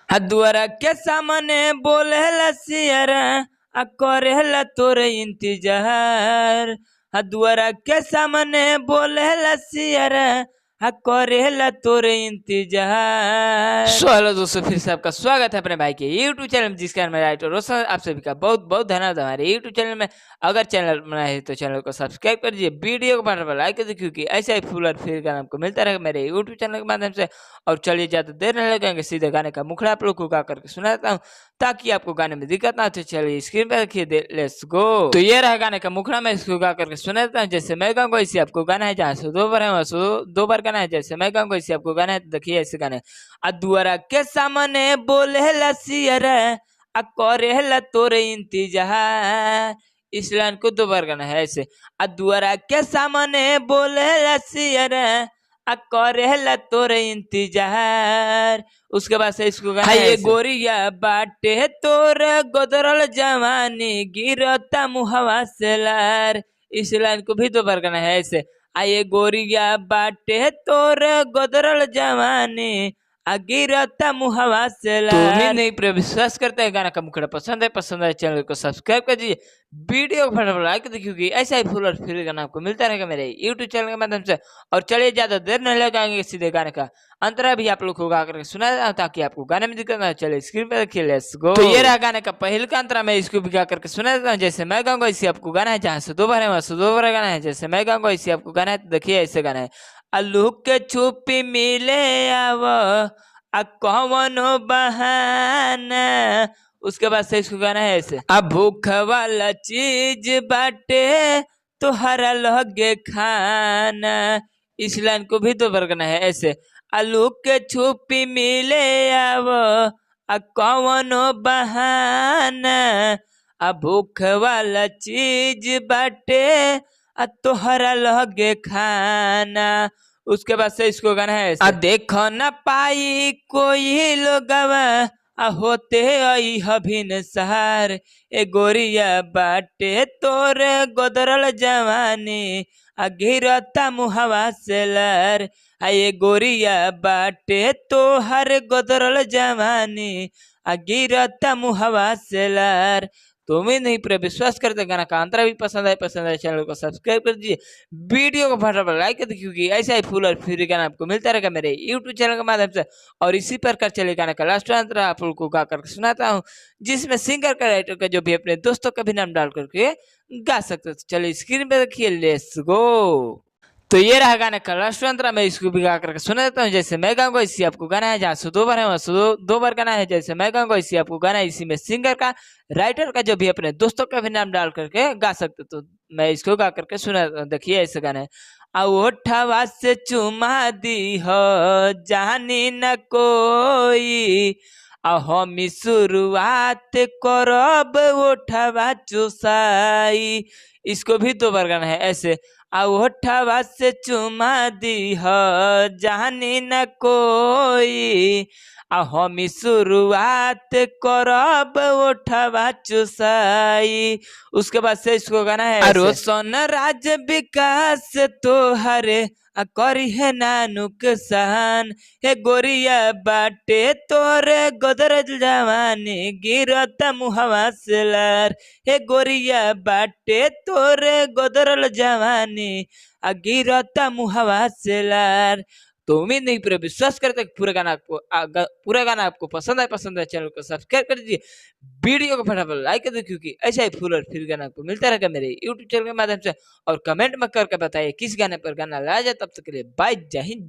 हदुआरा के सामने बोलेला सियरा आ करेला तोरे इंतजार। हदुआरा के सामने बोलेला सियरा आ करेला तोरे इंतजार। हेलो दोस्तों, फिर से आपका स्वागत है अपने भाई के YouTube चैनल में, जिसका नाम है राइटर रोशन। आप सभी का बहुत बहुत धन्यवाद हमारे YouTube चैनल में। अगर चैनल बना है तो चैनल को सब्सक्राइब कर दीजिए, वीडियो को बटन पर लाइक कर दीजिए, क्योंकि ऐसा ही फूल और फिर गाना आपको मिलता रहेगा मेरे YouTube चैनल के माध्यम से। और चलिए ज्यादा देर नहीं लगेंगे, सीधे गाने का मुखड़ा आप लोग को गा करके सुनाता हूँ, ताकि आपको गाने में दिक्कत ना हो। तो चलिए स्क्रीन पर रखिए, लेट्स गो। तो ये रहा गाने का मुखड़ा, मैं इसको गा करके सुनाता हूँ। जैसे मैं गाऊंगा इसे आपको गाना है, जहाँ से 2 बार है वहाँ से 2 बार गाना है। जैसे मैं गाऊंगा इसे आपको गाना है, तो देखिए ऐसे गाने। अदुआरा के सामने बोलेला सियरा आ करेला तोरे इंतजार। इस लाइन को 2 बार गाना है ऐसे। अदुआरा के सामने बोलेला सियरा आ करेला तोरे इंतजार। उसके बाद से इसको गाना है, ये गोरिया बाटे तोर गोदरल जवानी गिरता मुहवा से लार। इस लाइन को भी 2 बार गाना है ऐसे। आये गोरिया बाटे तोर गोदरल जवानी गिरता मुहवा से लार। तुम नहीं पर विश्वास करते हैं, गाना का मुखड़ा पसंद है चैनल को सब्सक्राइब कर दीजिए, वीडियो को फटाफट लाइक कर दीजिए, क्योंकि ऐसा ही फुल और फिर गाना आपको मिलता रहेगा मेरे YouTube चैनल के माध्यम से। और चलिए ज्यादा देर नहीं लगाएंगे, सीधे गाने का अंतरा भी आप लोग को गा करके सुना, ताकि आपको गाने में दिक्कत ना। चलिए स्क्रीन पर देखिए, लेट्स गो। तो ये रहा गाने का पहले का अंतरा, मैं इसको भी गा करके सुना देता हूँ। जैसे मैं गाऊंगा इसे आपको गाना है, जहाँ से 2 बार है वहाँ से 2 बार गाना है। जैसे मैं गाऊंगा इसे आपको गाना है, तो देखिए ऐसे गाना है। अल्लू के छुपी मिले आव आ कौनो बहाना। उसके बाद से इसको गाना है ऐसे। अब भूख वाला चीज बाटे तोहरा लगे खाना। इस लाइन को भी 2 बार गाना है ऐसे। आलू के छुपी मिले आव आ कौनो बहाना। आ भूख वाला चीज बाटे आ तोहरा लगे खाना। उसके बाद से इसको गाना है ऐसे। देखो न पाई कोई लोगवा होते आई हभिन सहार। ए गोरिया बाटे तोर गोदरल जवानी गिरता मुहवा से लर। ये गोरिया बाटे तोहर गोदरल जवानी गिरता मुहवा से लर। तुम्हें नहीं पर विश्वास करते, गाना का अंतरा भी पसंद है चैनल को सब्सक्राइब कर दीजिए, वीडियो को फटाफट लाइक कर दीजिए, क्योंकि ऐसा ही फुल और फ्री गाना आपको मिलता रहेगा मेरे YouTube चैनल के माध्यम से। और इसी प्रकार चले गाना का लास्ट अंतरा आप लोग को गा करके सुनाता हूँ, जिसमें सिंगर का राइटर का जो भी अपने दोस्तों का भी नाम डाल करके गा सकते। चलिए स्क्रीन पे देखिए, लेट्स गो। तो ये रहा गाने का लास्ट अंतरा, मैं इसको भी गा करके सुना देता हूँ। जैसे मैं गाऊंगा इसी आपको गाना है, जहाँ से 2 बार है वहाँ से 2 बार गाना है। जैसे मैं गाऊंगा इसी आपको गाना है, इसी में सिंगर का राइटर का जो भी अपने दोस्तों का भी नाम डाल करके गा सकते। तो मैं इसको गा करके सुना देता हूँ, देखिए ऐसे गाना है। ओठवा से चुमा दी हो जानी न कोई, हम शुरुआत करब ओठवा चुसाई। इसको भी 2 बार गाना है ऐसे। ओठवा से चुमा दी हो जानी न कोई, हम शुरुआत करब ओठवा चुसाई। उसके बाद से इसको गाना है रोशन राज विकास तोहरे करी है ना नुकसान। हे गोरिया बाटे तोरे गोदरल जवानी गिरता मुहवा से लार। हे गोरिया बाटे तोरे गोदरल जवानी गिरता मुहवा से लार। तो उम्मीद नहीं पूरा विश्वास करते पूरा गाना आपको पसंद है चैनल को सब्सक्राइब कर दीजिए, वीडियो को फटाफट लाइक कर दीजिए, क्योंकि ऐसा ही फुल और फिर गाना आपको मिलता रहेगा मेरे YouTube चैनल के माध्यम से। और कमेंट में करके बताइए किस गाने पर गाना लाया जाए। तब तक के लिए बाय, जय हिंद।